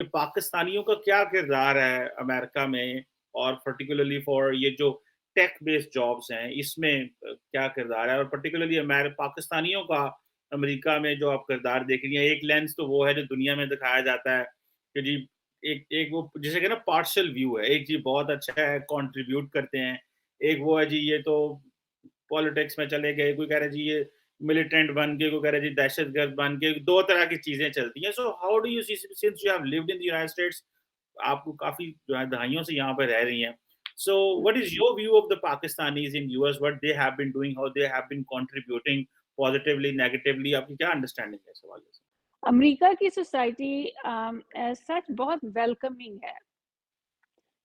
पाकिस्तानियों का क्या किरदार है अमेरिका में और पर्टिकुलरली फॉर ये जो टेक बेस्ड जॉब्स हैं इसमें क्या किरदार है और पर्टिकुलरली पाकिस्तानियों का अमेरिका में जो आप किरदार देख रही हैं एक लेंस तो वो है जो दुनिया में दिखाया जाता है कि जी एक एक वो जिसे कहना पार्शियल व्यू है एक जी बहुत अच्छा है कंट्रीब्यूट करते हैं एक वो है जी ये तो पॉलिटिक्स में चले गए कोई कह रहा है जी ये मिलिटेंट बन के कोई कह रहा है जी दहशतगर्द बन के दो तरह की चीजें चलती हैं so how do you see since you have lived in the United States आपको काफ़ी जो है दहाइयों से यहाँ पे रह रही हैं। So what is your view of the Pakistanis in US, what they have been doing, how they have been contributing positively, negatively? आपकी क्या अंडरस्टैंडिंग है इस हवाले से? अमेरिका की सोसाइटी एज सच बहुत वेलकमिंग है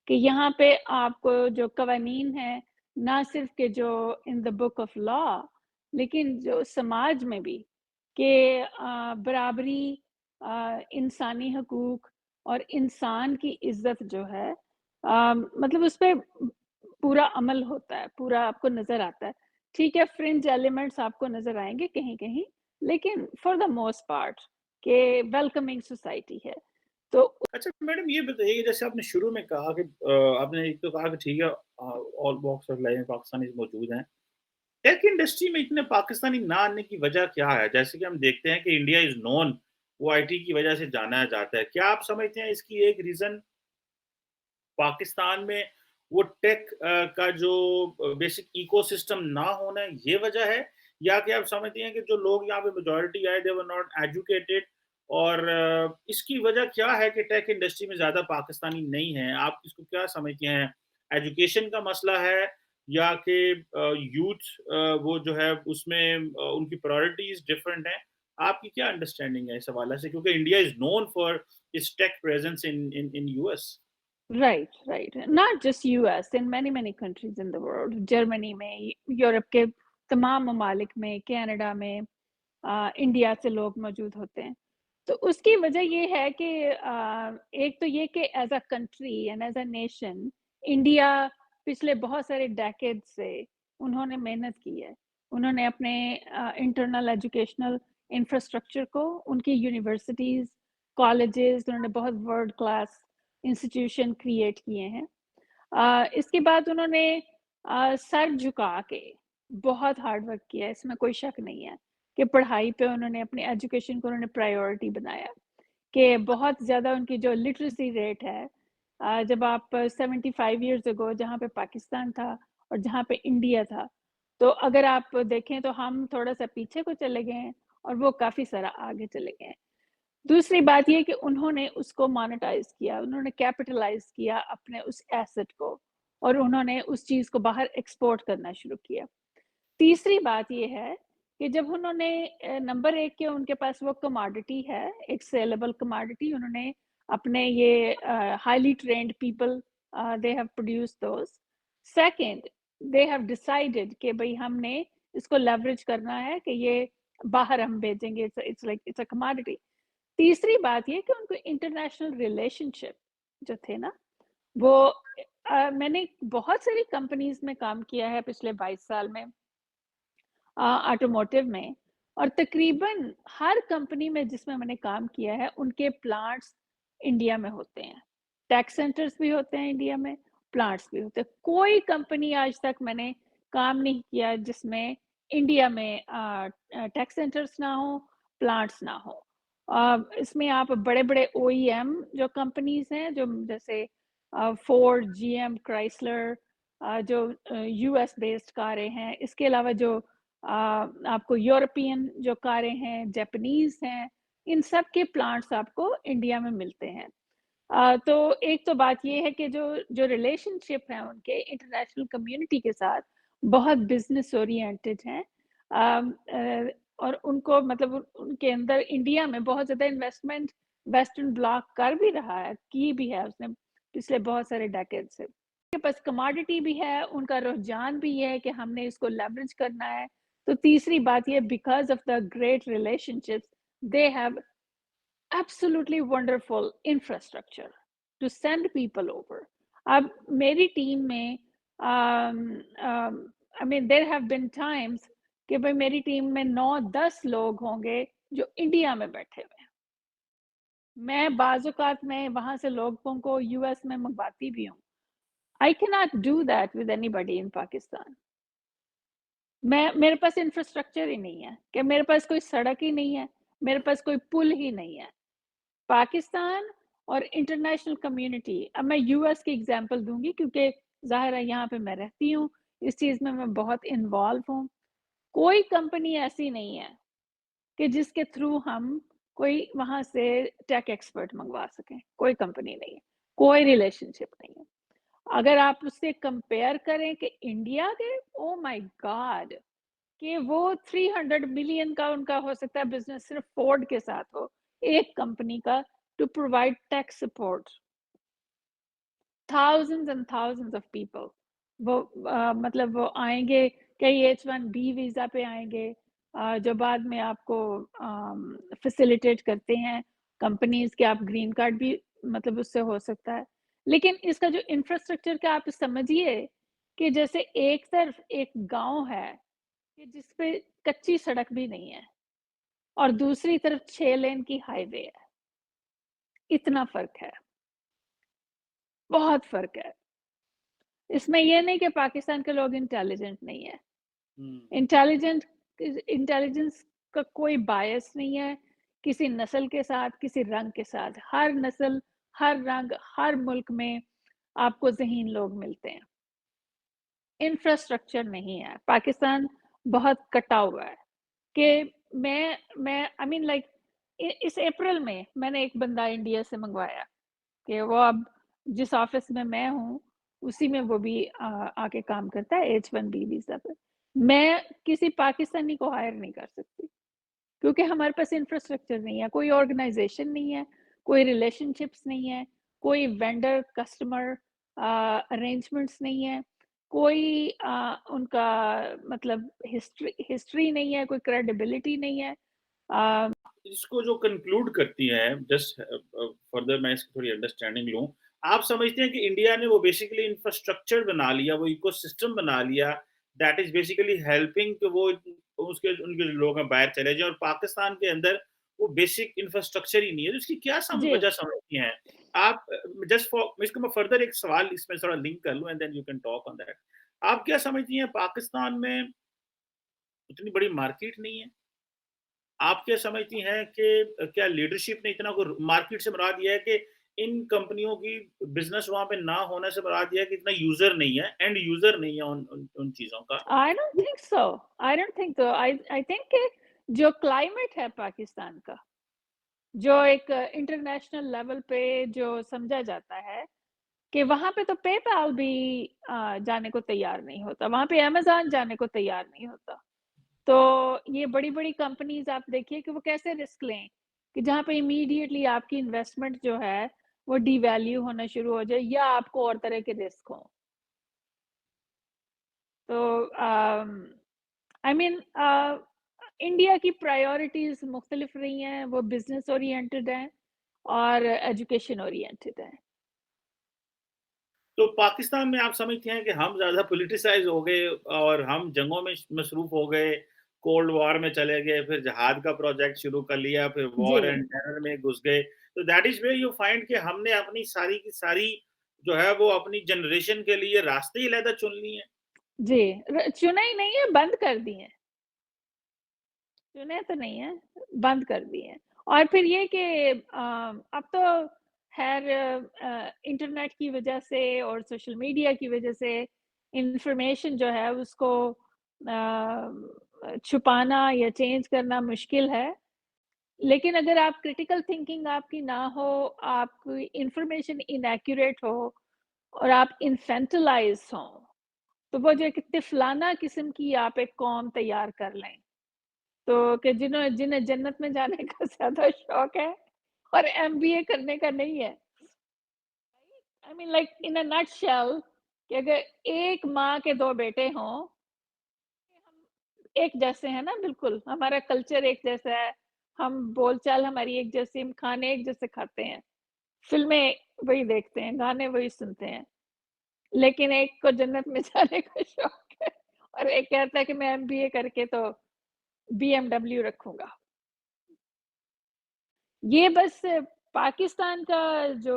कि यहाँ पे आपको जो कवानीन है ना सिर्फ के जो in the book of law लेकिन जो समाज में भी कि बराबरी इंसानी हकूक और इंसान की इज्जत जो है मतलब उस पर पूरा अमल होता है पूरा आपको नजर आता है ठीक है फ्रिंज एलिमेंट्स आपको नजर आएंगे कहीं कहीं लेकिन फॉर द मोस्ट पार्ट के वेलकमिंग सोसाइटी है तो अच्छा मैडम ये बताइए जैसे आपने शुरू में कहा कि आपने एक तो कहा कि ठीक है ऑल वॉक्स ऑफ लाइफ में पाकिस्तानी मौजूद हैं। टेक इंडस्ट्री में इतने पाकिस्तानी ना आने की वजह क्या है? जैसे कि हम देखते हैं कि इंडिया इज़ नोन वो आईटी की वजह से जाना जाता है। क्या आप समझते हैं इसकी एक रीज़न पाकिस्तान में वो टेक का जो बेसिक इकोसिस्टम ना होना ये वजह है या कि आप समझती हैं कि जो लोग यहाँ पे मेजॉरिटी आए दे वर नॉट एजुकेटेड और इसकी वजह क्या है कि टेक इंडस्ट्री में ज़्यादा पाकिस्तानी नहीं हैं? आप इसको क्या समझते हैं? एजुकेशन का मसला है या कि यूथ वो जो है उसमें उनकी प्रायोरिटीज़ डिफरेंट हैं? आपकी क्या अंडरस्टैंडिंग है इस हवाले से? क्योंकि India is known for its tech presence in US. Right right not just US in many many countries in the world Germany में यूरोप के तमाम ममालिक में कनाडा में इंडिया से लोग मौजूद होते हैं तो उसकी वजह ये है कि एक तो ये कि as a country and as a nation India पिछले बहुत सारे डेकेड से उन्होंने मेहनत की है उन्होंने अपने इंटरनल एजुकेशनल इंफ्रास्ट्रक्चर को उनकी यूनिवर्सिटीज कॉलेजेस उन्होंने बहुत वर्ल्ड क्लास इंस्टीट्यूशन क्रिएट किए हैं इसके बाद उन्होंने सर झुका के बहुत हार्ड वर्क किया है इसमें कोई शक नहीं है कि पढ़ाई पे उन्होंने अपनी एजुकेशन को उन्होंने प्रायोरिटी बनाया कि बहुत ज़्यादा उनकी जो लिटरेसी रेट है जब आप 75 ईयर्स अगो जहाँ पे पाकिस्तान था और जहाँ पे इंडिया था तो अगर आप देखें तो हम थोड़ा सा पीछे को चले गए हैं और वो काफ़ी सारा आगे चले गए हैं दूसरी बात ये कि उन्होंने उसको मोनेटाइज किया उन्होंने कैपिटलाइज किया अपने उस एसेट को और उन्होंने उस चीज़ को बाहर एक्सपोर्ट करना शुरू किया तीसरी बात ये है कि जब उन्होंने नंबर एक के उनके पास वो कमोडिटी है एक सेलेबल कमोडिटी उन्होंने अपने ये highly trained people they have produce those second they have decided कि भाई हमने इसको लेवरेज करना है कि ये बाहर हम भेजेंगे it's like it's a commodity तीसरी बात ये कि उनको इंटरनेशनल रिलेशनशिप जो थे ना वो मैंने बहुत सारी कंपनीज में काम किया है पिछले 22 साल में ऑटोमोटिव में और तकरीबन हर कंपनी में जिसमें मैंने काम किया है उनके प्लांट्स इंडिया में होते हैं टेक सेंटर्स भी होते हैं इंडिया में प्लांट्स भी होते हैं कोई कंपनी आज तक मैंने काम नहीं किया जिसमें इंडिया में टेक सेंटर्स ना हो प्लांट्स ना हो इसमें आप बड़े बड़े ओईएम जो कंपनीज हैं जो जैसे फोर्ड जीएम क्राइसलर जो यूएस बेस्ड कारें हैं इसके अलावा जो आपको यूरोपियन जो कारें हैं जापानीज हैं इन सब के प्लांट्स आपको इंडिया में मिलते हैं तो एक तो बात ये है कि जो जो रिलेशनशिप है उनके इंटरनेशनल कम्युनिटी के साथ बहुत बिजनेस ओरिएंटेड हैं और उनको मतलब उनके अंदर इंडिया में बहुत ज़्यादा इन्वेस्टमेंट वेस्टर्न ब्लॉक कर भी रहा है की भी है उसने पिछले बहुत सारे डेकेड से के पास कमोडिटी भी है उनका रुझान भी है कि हमने इसको लेवरेज करना है तो तीसरी बात ये because of the great relationships they have absolutely wonderful infrastructure to send people over अब मेरी टीम में I mean there have been times कि भाई मेरी टीम में 9-10 लोग होंगे जो इंडिया में बैठे हुए हैं मैं बाज़ औक़ात मैं वहाँ से लोगों को यूएस में मँगवाती भी हूँ। I can not do that with anybody इन पाकिस्तान। मैं मेरे पास इंफ्रास्ट्रक्चर ही नहीं है, कि मेरे पास कोई सड़क ही नहीं है, मेरे पास कोई पुल ही नहीं है। पाकिस्तान और इंटरनेशनल कम्युनिटी, अब मैं यूएस की एग्ज़ाम्पल दूँगी क्योंकि ज़ाहिर है यहाँ पे मैं रहती हूँ, इस चीज़ में मैं बहुत इन्वॉल्व हूँ। कोई कंपनी ऐसी नहीं है कि जिसके थ्रू हम कोई वहाँ से टेक एक्सपर्ट मँगवा सकें, कोई कंपनी नहीं है, कोई रिलेशनशिप नहीं है। अगर आप उससे कंपेयर करें कि इंडिया के, ओह माय गॉड! कि वो 300 मिलियन का उनका हो सकता है बिज़नेस सिर्फ़ फ़ोर्ड के साथ हो, एक कंपनी का, to provide tech support, thousands and thousands of people. वो मतलब वो आएँगे, कई H-1B वीज़ा पे आएँगे, जो बाद में आपको फैसिलिटेट करते हैं कंपनीज़ के, आप ग्रीन कार्ड भी मतलब उससे हो सकता है। लेकिन इसका जो इंफ्रास्ट्रक्चर का आप समझिए कि जैसे एक तरफ एक गाँव है कि जिस पे कच्ची सड़क भी नहीं है और दूसरी तरफ 6 लेन की हाईवे है। इतना फ़र्क है, बहुत फ़र्क है। इसमें ये नहीं कि पाकिस्तान के लोग इंटेलिजेंट नहीं है। हुँ। इंटेलिजेंट इंटेलिजेंस का कोई बायस नहीं है, किसी नस्ल के साथ, किसी रंग के साथ। हर नस्ल, हर रंग, हर मुल्क में आपको ज़हीन लोग मिलते हैं। इंफ्रास्ट्रक्चर नहीं है। पाकिस्तान बहुत कटा हुआ है कि मैं आई मीन लाइक इस अप्रैल में मैंने एक बंदा इंडिया से मंगवाया कि वो अब जिस ऑफिस में मैं हूँ, उसी में वो भी आके काम करता है H-1B वीज़ा पे। मैं किसी पाकिस्तानी को हायर नहीं कर सकती क्योंकि हमारे पास इंफ्रास्ट्रक्चर नहीं है, कोई ऑर्गनाइज़ेशन नहीं है, कोई रिलेशनशिप्स नहीं है, कोई वेंडर कस्टमर अरेंजमेंट्स नहीं है, कोई उनका मतलब हिस्ट्री हिस्ट्री नहीं है, कोई क्रेडिबिलिटी नहीं है। अ, इसको जो कंक्लूड करती हैं, जस्ट फर्दर मैं इसकी थोड़ी अंडरस्टैंडिंग लूँ। आप समझते हैं कि इंडिया ने वो बेसिकली इंफ्रास्ट्रक्चर बना लिया, वो इकोसिस्टम बना लिया, दैट इज़ बेसिकली हेल्पिंग कि वो उसके उनके जो लोग हैं बाहर चले जाएँ, और पाकिस्तान के अंदर वो बेसिक इंफ्रास्ट्रक्चर ही नहीं है, तो इसकी क्या जी। वजह समझती हैं? आप जस्ट फॉर इसको मैं फर्दर एक सवाल इसमें थोड़ा लिंक कर लूँ and then you can talk on that. आप क्या समझती हैं, पाकिस्तान में उतनी बड़ी मार्केट नहीं है? आप क्या समझती हैं कि क्या लीडरशिप ने इतना को मार्केट से मुराद ये है कि इन कंपनियों की बिज़नेस वहाँ पे ना होने से मुराद ये है कि इतना यूज़र नहीं है, एंड यूज़र नहीं है उन चीज़ों का। I don't think so. I don't think so. I think कि जो क्लाइमेट है पाकिस्तान का, जो एक इंटरनेशनल लेवल पे जो समझा जाता है कि वहाँ पे तो पेपैल भी जाने को तैयार नहीं होता, वहाँ पे अमेज़न जाने को तैयार नहीं होता। तो ये बड़ी-बड़ी कंपनीज़ आप देखिए कि वो कैसे रिस्क लें, कि जहाँ पे इमीडिएटली आपकी इन्वेस्टमेंट जो है, वो डिवैल्यू होना शुरू हो जाए या आपको और तरह के रिस्क हों। तो आई मीन इंडिया की प्रायोरिटीज़ मुख्तलिफ रही हैं, वो बिज़नेस ओरिएंटेड हैं और एजुकेशन ओरिएंटेड हैं। तो पाकिस्तान में आप समझते हैं कि हम ज़्यादा पॉलिटिसाइज़ हो गए और हम जंगों में मसरूफ़ हो गए, कोल्ड वॉर में चले गए, फिर जिहाद का प्रोजेक्ट शुरू कर लिया, फिर जी, वॉर एंड टेरर में घुस गए। तो that is where you find कि हमने अपनी सारी की सारी जो है वो अपनी जनरेशन के लिए रास्ते ही अलहदा चुन लिए हैं। जी। चुना ही नहीं है, बंद कर दिए हैं। चुने तो नहीं है, बंद कर दिए हैं। और फिर ये कि अब तो ख़ैर इंटरनेट की वज़ह से और सोशल मीडिया की वज़ह से इन्फॉर्मेशन जो है उसको छुपाना या चेंज करना मुश्किल है। लेकिन अगर आप क्रिटिकल थिंकिंग आपकी ना हो, आपकी इन्फॉर्मेशन इनएक्यूरेट हो और आप इन्फैंटिलाइज़ हों, तो वो जो एक तिफ़लाना किस्म की आप एक कौम तैयार कर लें। तो कि जिन्हें जिन्हें जन्नत में जाने का ज़्यादा शौक है और एमबीए करने का नहीं है। I mean like in a nutshell कि अगर एक माँ के 2 बेटे हों, हम एक जैसे हैं ना बिल्कुल, हमारा कल्चर एक जैसा है, हम बोलचाल हमारी एक जैसी, हम खाने एक जैसे खाते हैं, फ़िल्में वही देखते हैं, गाने वही सुनते हैं। लेकिन एक को जन्नत में जाने का शौक है और एक कहता है कि मैं एमबीए करके तो बीएमडब्ल्यू रखूँगा। ये बस पाकिस्तान का जो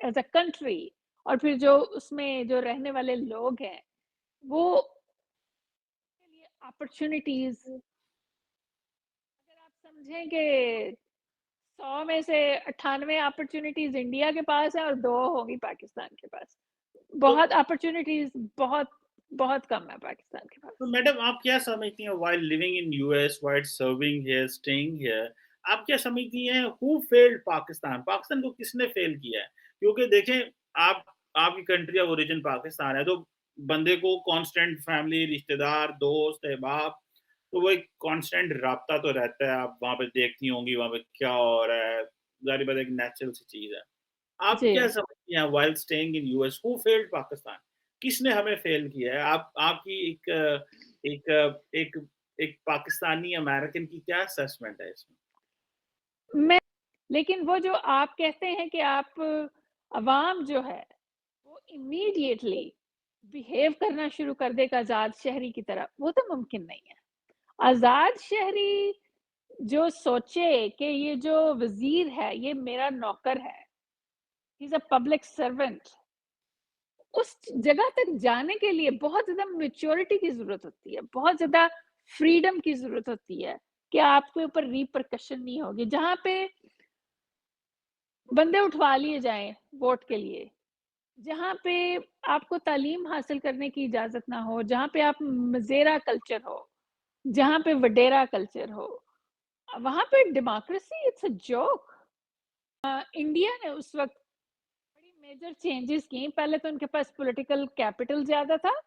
एज़ अ कंट्री और फिर जो उसमें जो रहने वाले लोग हैं, वो के लिए अपॉर्च्युनिटीज़ अगर आप समझें कि 100 में से 98 अपॉर्च्युनिटीज़ इंडिया के पास है और 2 होंगी पाकिस्तान के पास। तो बहुत अपॉर्च्युनिटीज़ बहुत बहुत कम है पाकिस्तान के पास। तो मैडम आप क्या समझती हैं while living in US, while serving here, staying here, आप क्या समझती हैं हू फेल्ड पाकिस्तान? पाकिस्तान को किसने फेल किया है? क्योंकि देखें आप आपकी कंट्री ऑफ ओरिजिन पाकिस्तान है, तो बंदे को कांस्टेंट फैमिली, रिश्तेदार, दोस्त, अहबाब, तो वो एक कांस्टेंट राब्ता तो रहता है, आप वहाँ पे देखती होंगी वहाँ पे क्या हो रहा है, ज़ाहिर-सी बात है एक नेचुरल सी चीज़ है। आप जी। क्या समझती हैं while staying in US who failed Pakistan? किसने हमें फेल किया है? आप आपकी एक एक एक पाकिस्तानी अमेरिकन की क्या असेसमेंट है इसमें? मैं लेकिन वो जो आप कहते हैं कि आप अवाम जो है, वो इमीडिएटली बिहेव करना शुरू कर देगा आज़ाद शहरी की तरह, वो तो मुमकिन नहीं है। आज़ाद शहरी जो सोचे कि ये जो वज़ीर है, ये मेरा नौकर है, he is a public servant, उस जगह तक जाने के लिए बहुत ज़्यादा मैच्योरिटी की ज़रूरत होती है, बहुत ज़्यादा फ्रीडम की ज़रूरत होती है, कि आपके ऊपर रिपरकशन नहीं होगी। जहाँ पे बंदे उठवा लिए जाएँ वोट के लिए, जहाँ पे आपको तालीम हासिल करने की इजाज़त ना हो, जहाँ पे आप मज़ेरा कल्चर हो, जहाँ पे वडेरा कल्चर हो, वहाँ पे democracy it's a joke. India ने उस वक़्त बड़ी मेजर चेंजेज़ की, पहले तो उनके पास पॉलिटिकल कैपिटल ज़्यादा था,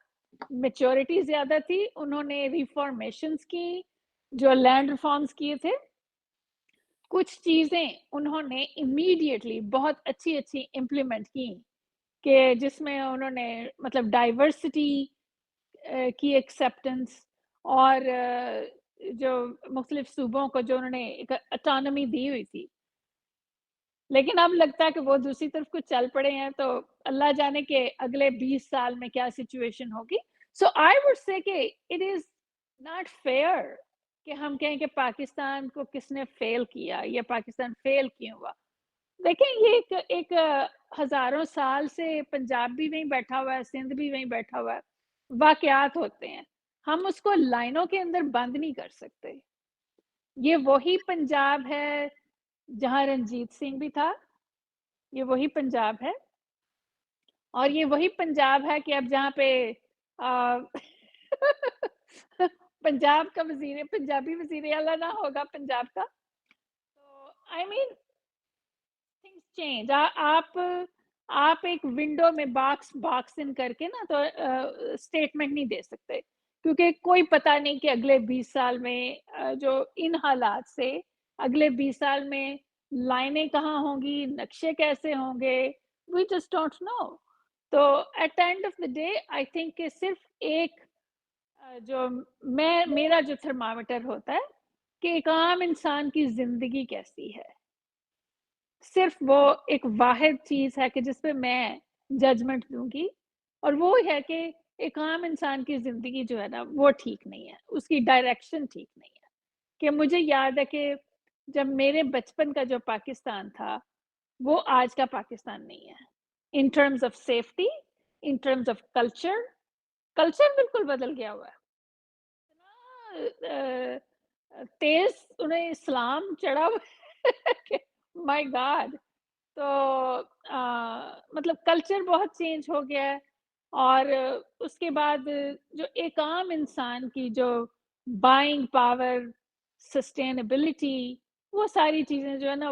मैच्योरिटी ज़्यादा थी, उन्होंने रिफॉर्मेशंस की, जो लैंड रिफॉर्म्स किए थे, कुछ चीज़ें उन्होंने इमीडिएटली बहुत अच्छी-अच्छी इम्प्लीमेंट की, कि जिसमें उन्होंने मतलब डाइवर्सिटी की एक्सेप्टेंस और जो मुख्तलिफ सूबों को जो उन्होंने एक ऑटोनॉमी दी हुई थी। लेकिन अब लगता है कि वो दूसरी तरफ को चल पड़े हैं, तो अल्लाह जाने कि अगले 20 साल में क्या सिचुएशन होगी। सो आई वुड से कि इट इज़ नॉट फेयर कि हम कहें कि पाकिस्तान को किसने फेल किया या पाकिस्तान फेल क्यों हुआ। देखें ये एक हज़ारों साल से पंजाब भी वहीं बैठा हुआ है, सिंध भी वहीं बैठा हुआ है, वाक़यात होते हैं। हम उसको लाइनों के अंदर बंद नहीं कर सकते। ये वही पंजाब है जहाँ रंजीत सिंह भी था, ये वही पंजाब है और ये वही पंजाब है कि अब जहाँ पे अ, पंजाब का वज़ीर पंजाबी वज़ीर आला ना होगा पंजाब का। तो आई मीन थिंग्स चेंज आप एक विंडो में बॉक्स इन करके ना तो स्टेटमेंट नहीं दे सकते क्योंकि कोई पता नहीं कि अगले 20 साल में जो इन हालात से अगले 20 साल में लाइनें कहाँ होंगी, नक्शे कैसे होंगे, वी जस्ट डोंट नो। तो at the end of the day I think कि सिर्फ एक जो मैं मेरा जो थर्मामीटर होता है कि एक आम इंसान की ज़िंदगी कैसी है। सिर्फ वो एक वाहिद चीज़ है कि जिस पे मैं जजमेंट दूँगी और वो है कि एक आम इंसान की ज़िंदगी जो है ना, वो ठीक नहीं है, उसकी डायरेक्शन ठीक नहीं है। कि मुझे याद है कि जब मेरे बचपन का जो पाकिस्तान था, वो आज का पाकिस्तान नहीं है। In terms of safety, in terms of culture, culture बिल्कुल बदल गया हुआ है। इतना तेज़ उन्हें इस्लाम चढ़ा हुआ है कि माय गॉड! तो मतलब कल्चर बहुत चेंज हो गया है और उसके बाद जो एक आम इंसान की जो बाइंग पावर, सस्टेनेबिलिटी, वो सारी चीज़ें जो है ना,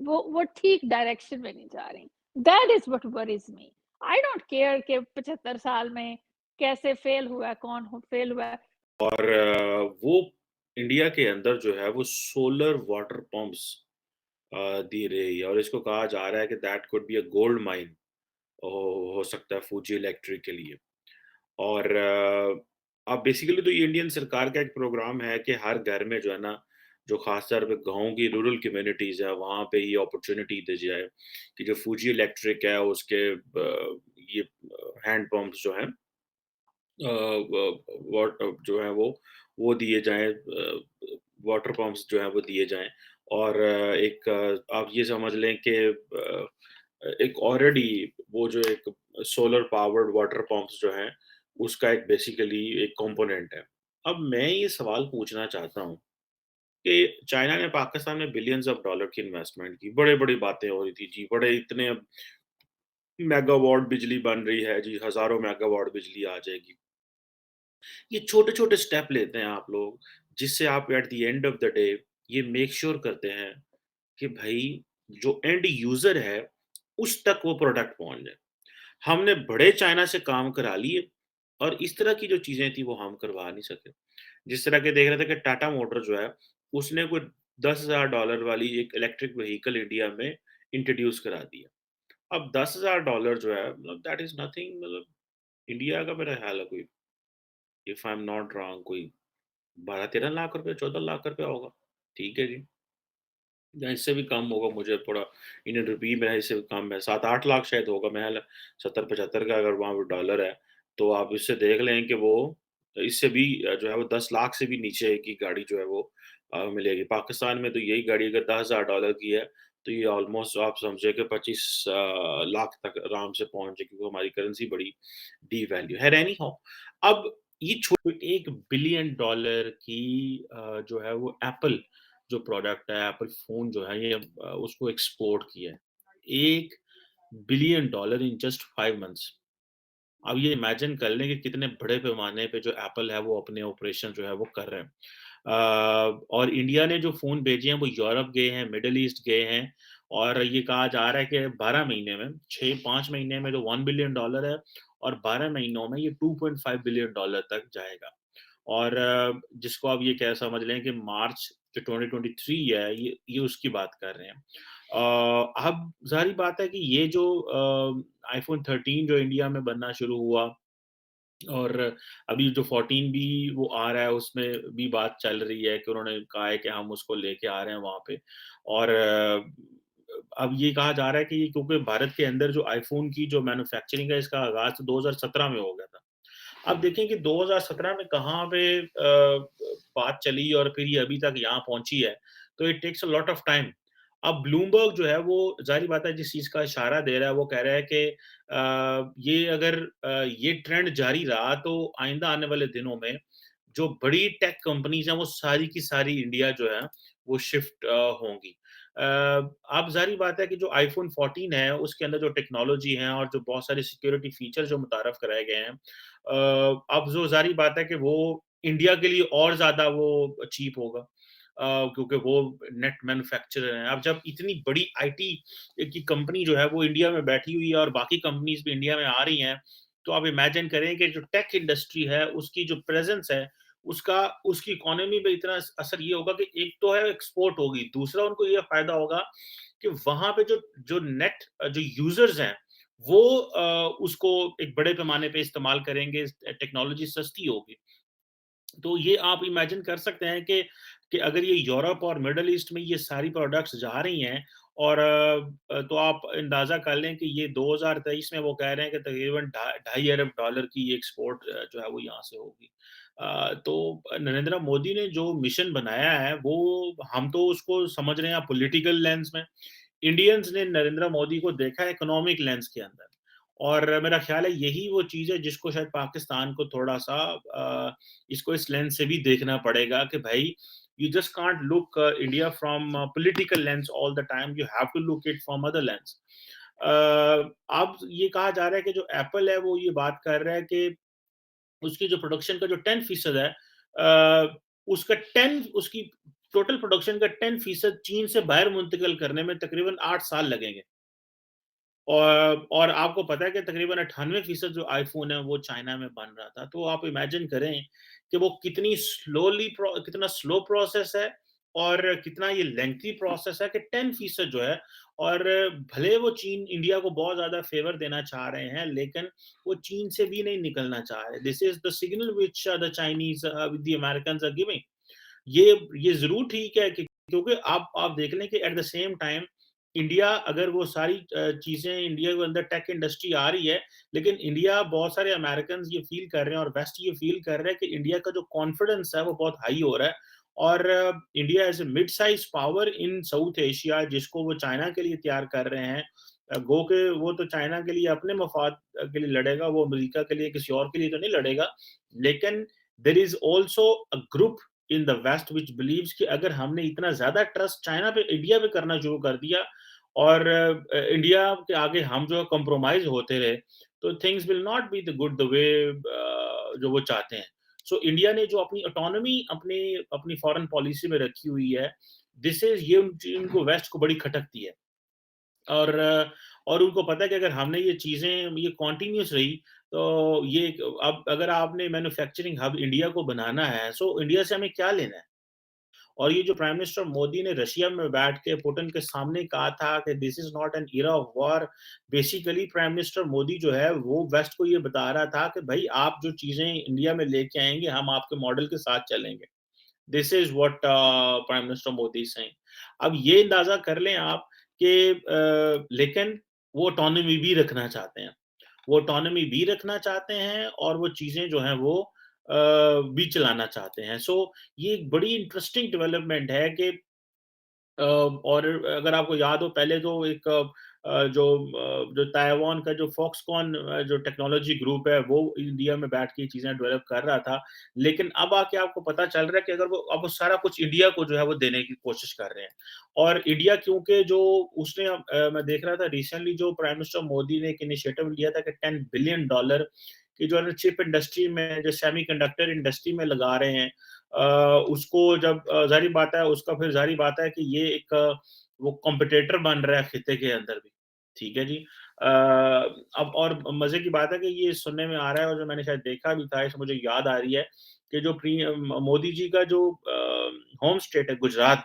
वो ठीक डायरेक्शन में नहीं जा रही। That is what worries me. I don't care कि 75 साल में कैसे फेल हुआ है, कौन हो फेल हुआ है। और वो इंडिया के अंदर जो है वो सोलर वाटर पंप्स दी रही है और इसको कहा जा रहा है कि that could be a gold mine हो सकता है फूजी इलेक्ट्रिक के लिए। और अब बेसिकली तो ये इंडियन सरकार का एक प्रोग्राम है कि हर घर में जो है ना, जो ख़ास तौर पे गाँव की रूरल कम्युनिटीज़ है, वहाँ पे ये अपॉर्च्युनिटी दी जाए कि जो फूजी इलेक्ट्रिक है उसके ये हैंड पंप्स जो हैं वाट जो है वो दिए जाएँ वाटर पंप्स जो हैं वो दिए जाएँ और आप ये समझ लें कि एक ऑलरेडी वो जो एक सोलर पावर्ड वाटर पंप्स जो हैं, उसका एक बेसिकली एक कंपोनेंट है। अब मैं ये सवाल पूछना चाहता हूँ कि चाइना ने पाकिस्तान में बिलियंस ऑफ डॉलर की इन्वेस्टमेंट की, बड़े-बड़ी बातें हो रही थी जी, बड़े इतने मेगावाट बिजली बन रही है जी, हज़ारों मेगावाट बिजली आ जाएगी। ये छोटे-छोटे स्टेप लेते हैं आप लोग, जिससे आप at the end of the day ये मेक श्योर करते हैं कि भई जो एंड यूज़र है, उस तक वो प्रोडक्ट पहुँच जाए। हमने बड़े चाइना से काम करा लिए और इस तरह की जो चीज़ें थी वो हम करवा नहीं सके। जिस तरह के देख रहे थे कि टाटा मोटर जो है, उसने कोई $10,000 वाली एक इलेक्ट्रिक व्हीकल इंडिया में इंट्रोड्यूस करा दिया। अब $10,000 जो है मतलब दैट इज़ नथिंग, मतलब इंडिया का मेरा ख़्याल है कोई, if I am not wrong, कोई 12-13 लाख रुपए, 14 लाख रुपया होगा। ठीक है जी। या इससे भी कम होगा, मुझे थोड़ा इंडियन रुपी में है, इससे भी कम है, 7-8 लाख शायद होगा, मेरा ख्याल है 70-75 का अगर वहाँ पे डॉलर है, तो आप इससे देख लें कि वो इससे भी जो है वो 10 लाख से भी नीचे की गाड़ी जो है वो मिलेगी। पाकिस्तान में तो यही गाड़ी अगर $10,000 की है, तो ये ऑलमोस्ट आप समझिए कि 25 लाख तक आराम से पहुँच जाए, क्योंकि हमारी करेंसी बड़ी डीवैल्यू है। एनीहाउ, अब ये 1 बिलियन डॉलर की जो है वो एप्पल जो प्रोडक्ट है, एप्पल फ़ोन जो है, ये उसको एक्सपोर्ट किया है। 1 billion dollar in just 5 months. अब ये इमेजिन कर लें कि कितने बड़े पैमाने पे जो एप्पल है वो अपने ऑपरेशन जो है वो कर रहे हैं। और इंडिया ने जो फ़ोन भेजे हैं वो यूरोप गए हैं, मिडल ईस्ट गए हैं और ये कहा जा रहा है कि 12 महीने में 6-5 महीने में जो 1 बिलियन डॉलर है और 12 महीनों में ये 2.5 बिलियन डॉलर तक जाएगा। और जिसको आप ये कह समझ लें कि मार्च जो 2023 है, ये उसकी बात कर रहे हैं। अब ज़ाहिर बात है कि ये जो आईफ़ोन 13 जो इंडिया में बनना शुरू हुआ और अभी जो 14 भी वो आ रहा है, उसमें भी बात चल रही है कि उन्होंने कहा है कि हम उसको लेके आ रहे हैं वहाँ पे। और अब ये कहा जा रहा है कि ये क्योंकि भारत के अंदर जो आईफ़ोन की जो मैन्युफैक्चरिंग है, इसका आगाज़ तो 2017 में हो गया था। अब देखें कि 2017 में कहाँ पे बात चली और फिर ये अभी तक यहाँ पहुँची है, तो it takes a lot of time. अब ब्लूमबर्ग जो है वो ज़ाहिर बात है जिस चीज़ का इशारा दे रहा है, वो कह रहा है कि ये अगर ये ट्रेंड जारी रहा तो आइंदा आने वाले दिनों में जो बड़ी टेक कंपनीज़ हैं वो सारी की सारी इंडिया जो है वो शिफ्ट होंगी। अ, अब ज़ाहिर बात है कि जो आईफ़ोन 14 है उसके अंदर जो टेक्नोलॉजी है और जो बहुत सारे सिक्योरिटी फीचर जो मुतारफ़ कराए गए हैं, अब जो ज़ाहिर बात है कि वो इंडिया के लिए और ज़्यादा वो चीप होगा, क्योंकि वो नेट मैन्युफैक्चरर हैं। अब जब इतनी बड़ी आईटी की कंपनी जो है वो इंडिया में बैठी हुई है और बाकी कंपनीज़ भी इंडिया में आ रही हैं, तो आप इमेजिन करें कि जो टेक इंडस्ट्री है उसकी जो प्रेज़ेंस है, उसका उसकी इकोनॉमी पे इतना असर ये होगा कि एक तो है एक्सपोर्ट होगी, दूसरा उनको ये फ़ायदा होगा कि वहाँ पे जो जो नेट जो यूज़र्स हैं, वो उसको एक बड़े पैमाने पे इस्तेमाल करेंगे, टेक्नोलॉजी सस्ती होगी। तो ये आप इमेजिन कर सकते हैं कि अगर ये यूरोप और मिडल ईस्ट में ये सारी प्रोडक्ट्स जा रही हैं और तो आप अंदाज़ा कर लें कि ये 2023 में वो कह रहे हैं कि तकरीबन ढा ढाई अरब डॉलर की ये एक्सपोर्ट जो है वो यहाँ से होगी। तो नरेंद्र मोदी ने जो मिशन बनाया है वो हम तो उसको समझ रहे हैं पॉलिटिकल लेंस में। इंडियंस ने नरेंद्र मोदी को देखा इकोनॉमिक लेंस के अंदर और मेरा ख्याल है यही वो चीज़ है जिसको शायद पाकिस्तान को थोड़ा-सा इसको इस लेंस से भी देखना पड़ेगा कि भाई you just can't look India from political lens all the time, you have to look it from other lens. अब ये कहा जा रहा है कि जो एप्पल है वो ये बात कर रहा है कि उसकी जो प्रोडक्शन का जो 10% है, उसका 10 उसकी टोटल प्रोडक्शन का 10% चीन से बाहर मुंतकिल करने में तकरीबन 8 साल लगेंगे। और आपको पता है कि तकरीबन 98% जो आईफ़ोन है वो चाइना में बन रहा था। तो आप इमेजिन करें कि वो कितना स्लो प्रोसेस है और कितना ये लेंथी प्रोसेस है कि 10% जो है, और भले वो चीन इंडिया को बहुत ज़्यादा फ़ेवर देना चाह रहे हैं, लेकिन वो चीन से भी नहीं निकलना चाह रहे। This is the signal which the Chinese with the Americans are giving. ये ज़रूर ठीक है कि क्योंकि आप देख लें कि at the same time India अगर वो सारी चीज़ें इंडिया के अंदर टेक इंडस्ट्री आ रही है, लेकिन इंडिया बहुत सारे अमेरिकन्स ये फ़ील कर रहे हैं और वेस्ट ये फ़ील कर रहा है कि इंडिया का जो कॉन्फिडेंस है वो बहुत हाई हो रहा है और India as a mid size power in south Asia, जिसको वो चाइना के लिए तैयार कर रहे हैं, गो के वो तो चाइना के लिए अपने मफ़ाद के लिए लड़ेगा, वो अमेरिका के लिए किसी और के लिए तो नहीं लड़ेगा। लेकिन there is also a group in the West which believes कि अगर हमने इतना ज़्यादा ट्रस्ट चाइना पे, इंडिया पे करना शुरू कर दिया और इंडिया के आगे हम जो है कॉम्प्रोमाइज़ होते रहे, तो things will not be the good the way जो वो चाहते हैं। सो इंडिया ने जो अपनी ऑटोनॉमी अपनी अपनी फॉरेन पॉलिसी में रखी हुई है, दिस इज़ ये इनको वेस्ट को बड़ी खटकती है। और और उनको पता है कि अगर हमने ये चीज़ें ये कंटिन्यूअस रही, तो ये अब अगर आपने मैन्युफैक्चरिंग हब इंडिया को बनाना है, सो इंडिया से हमें क्या लेना है? और ये जो प्राइम मिनिस्टर मोदी ने रशिया में बैठ के पुतिन के सामने कहा था कि this is not an era of war, basically prime minister Modi जो है वो वेस्ट को ये बता रहा था कि भई आप जो चीज़ें इंडिया में लेके आएँगे, हम आपके मॉडल के साथ चलेंगे। This is what prime minister Modi is saying. अब ये अंदाज़ा कर लें आप कि लेकिन वो ऑटोनॉमी भी रखना चाहते हैं। वो ऑटोनॉमी भी रखना चाहते हैं और वो चीज़ें जो हैं वो भी चलाना चाहते हैं। सो ये एक बड़ी इंटरेस्टिंग डेवलपमेंट है कि और अगर आपको याद हो, पहले तो एक जो ताइवान का जो फॉक्सकॉन जो टेक्नोलॉजी ग्रुप है, वो इंडिया में बैठ के ये चीज़ें डेवलप कर रहा था। लेकिन अब आके आपको पता चल रहा है कि अगर वो अब वो सारा कुछ इंडिया को जो है वो देने की कोशिश कर रहे हैं। और इंडिया क्योंकि जो उसने मैं देख रहा था रिसेंटली, जो प्राइम मिनिस्टर मोदी ने एक इनिशिएटिव लिया था कि $10 बिलियन की जो है ना चिप इंडस्ट्री में, जो सेमीकंडक्टर इंडस्ट्री में लगा रहे हैं। उसको जब ज़ाहिर बात है, उसका फिर ज़ाहिर बात है कि ये एक वो कॉम्पिटिटर बन रहा है खित्ते के अंदर भी, ठीक है जी। अब और मज़े की बात है कि ये सुनने में आ रहा है और जो मैंने शायद देखा भी था, इससे मुझे याद आ रही है कि जो मोदी जी का जो होम स्टेट है गुजरात,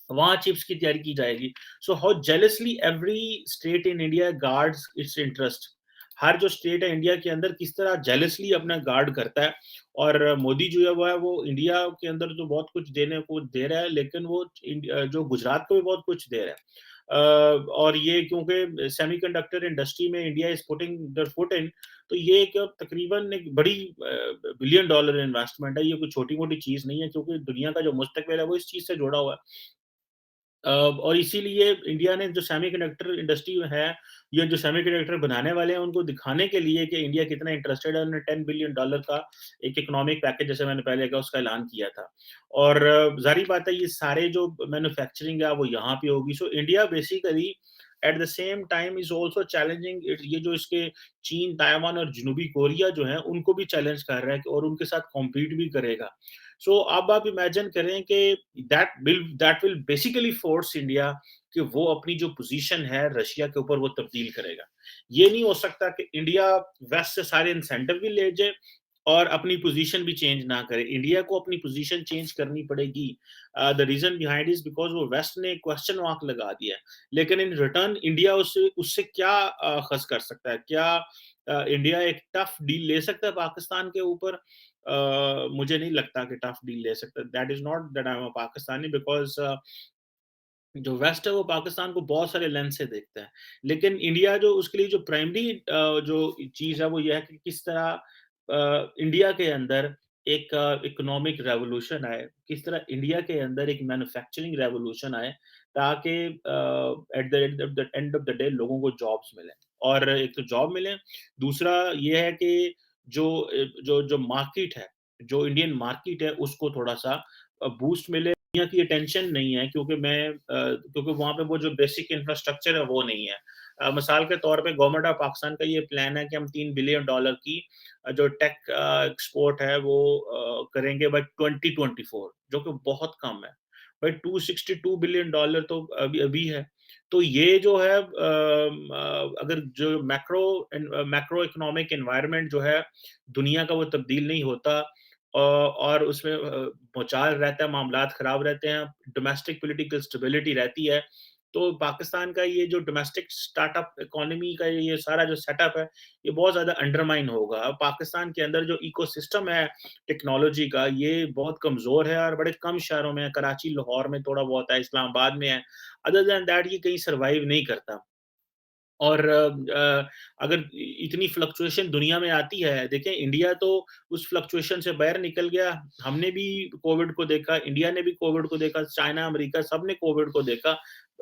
वहाँ चिप्स की तैयारी की जाएगी। So how jealously every state in India guards its interest. हर जो स्टेट है इंडिया के अंदर किस तरह जेलसली अपना गार्ड करता है। और मोदी जो है वो इंडिया के अंदर जो बहुत कुछ देने को दे रहा है, लेकिन वो जो गुजरात को भी बहुत कुछ दे रहा है। और ये क्योंकि सेमीकंडक्टर इंडस्ट्री में India is putting their foot in, तो ये एक तकरीबन एक बड़ी बिलियन डॉलर इन्वेस्टमेंट है। ये कोई छोटी-मोटी चीज़ नहीं है, क्योंकि दुनिया का जो मुस्तकबिल है वो इस चीज़ से जुड़ा हुआ है। और इसीलिए इंडिया ने जो सेमीकंडक्टर इंडस्ट्री है, ये जो सेमीकंडक्टर बनाने वाले हैं, उनको दिखाने के लिए कि इंडिया कितना इंटरेस्टेड है, उन्होंने $10 बिलियन का एक इकोनॉमिक पैकेज, जैसे मैंने पहले कहा, उसका ऐलान किया था। और ज़ाहिर बात है ये सारे जो मैन्युफैक्चरिंग है वो यहाँ पे होगी। So India basically at the same time is also challenging it, ये जो इसके चीन, ताइवान और जनूबी कोरिया जो हैं, उनको भी चैलेंज कर रहा है और उनके साथ कॉम्पीट भी करेगा। सो अब आप इमेजिन करें कि that will basically force India कि वो अपनी जो पोजीशन है रशिया के ऊपर वो तब्दील करेगा। ये नहीं हो सकता कि इंडिया वेस्ट से सारे इंसेंटिव भी ले जाए और अपनी पोजीशन भी चेंज ना करे। इंडिया को अपनी पोजीशन चेंज करनी पड़ेगी। The reason behind is because वो वेस्ट ने क्वेश्चन मार्क लगा दिया है। लेकिन इन रिटर्न इंडिया उससे उससे क्या खस कर सकता है? क्या इंडिया एक टफ डील ले सकता है पाकिस्तान के ऊपर? मुझे नहीं लगता कि टफ डील ले सकता। That is not that I am a Pakistani, because जो वेस्ट है वो पाकिस्तान को बहुत सारे लेंस से देखता है। लेकिन इंडिया जो उसके लिए जो प्राइमरी जो चीज़ है वो ये है कि किस तरह इंडिया के अंदर एक इकोनॉमिक रेवोल्यूशन आए, किस तरह इंडिया के अंदर एक मैन्युफैक्चरिंग रेवोल्यूशन आए, ताकि at the end of the day लोगों को जॉब्स मिलें। और एक तो जॉब मिले, दूसरा ये है कि जो मार्केट है, जो इंडियन मार्केट है उसको थोड़ा-सा बूस्ट मिले। दुनिया की अटेंशन नहीं है, क्योंकि वहाँ पे वो जो बेसिक इंफ्रास्ट्रक्चर है वो नहीं है। मिसाल के तौर पे गवर्नमेंट ऑफ पाकिस्तान का ये प्लान है कि हम $3 बिलियन की जो टेक एक्सपोर्ट है वो करेंगे बाय 2024, जो कि बहुत कम है। भाई $262 बिलियन तो अभी अभी है। तो ये जो है अगर जो मैक्रो इकोनॉमिक एनवायरनमेंट जो है दुनिया का वो तब्दील नहीं होता, और उसमें भूचाल रहता है, मामलात खराब रहते हैं, डोमेस्टिक पॉलिटिकल स्टेबिलिटी रहती है, तो पाकिस्तान का ये जो डोमेस्टिक स्टार्टअप इकोनॉमी का ये सारा जो सेटअप है, ये बहुत ज़्यादा अंडरमाइन होगा। अब पाकिस्तान के अंदर जो इकोसिस्टम है टेक्नोलॉजी का, ये बहुत कमज़ोर है और बड़े कम शहरों में है, कराची, लाहौर में थोड़ा बहुत है, इस्लामाबाद में है। अदर दैन दैट ये कहीं सर्वाइव नहीं करता। और अगर इ इतनी फ्लक्चुएशन दुनिया में आती है, देखिए इंडिया तो उस फ्लक्चुएशन से बाहर निकल गया। हमने भी कोविड को देखा, इंडिया ने भी कोविड को देखा, चाइना, अमेरिका सबने कोविड को देखा।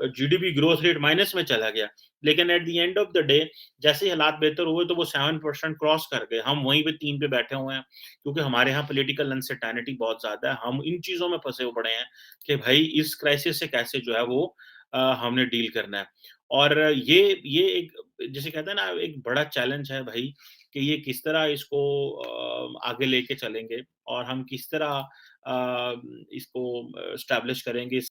जीडीपी ग्रोथ रेट माइनस में चला गया। लेकिन at the end of the day जैसे ही हालात बेहतर हुए तो वो 7% क्रॉस कर गए। हम वहीं पे 3 पे बैठे हुए हैं, क्योंकि हमारे यहाँ पॉलिटिकल अनसर्टेनिटी बहुत ज़्यादा है। हम इन चीज़ों में फँसे हुए पड़े हैं कि भई इस क्राइसिस से कैसे जो है वो हमने डील करना है। और ये एक जिसे कहते हैं ना एक बड़ा चैलेंज है भाई कि ये किस तरह इसको आगे लेके चलेंगे और हम किस तरह इसको एस्टैब्लिश करेंगे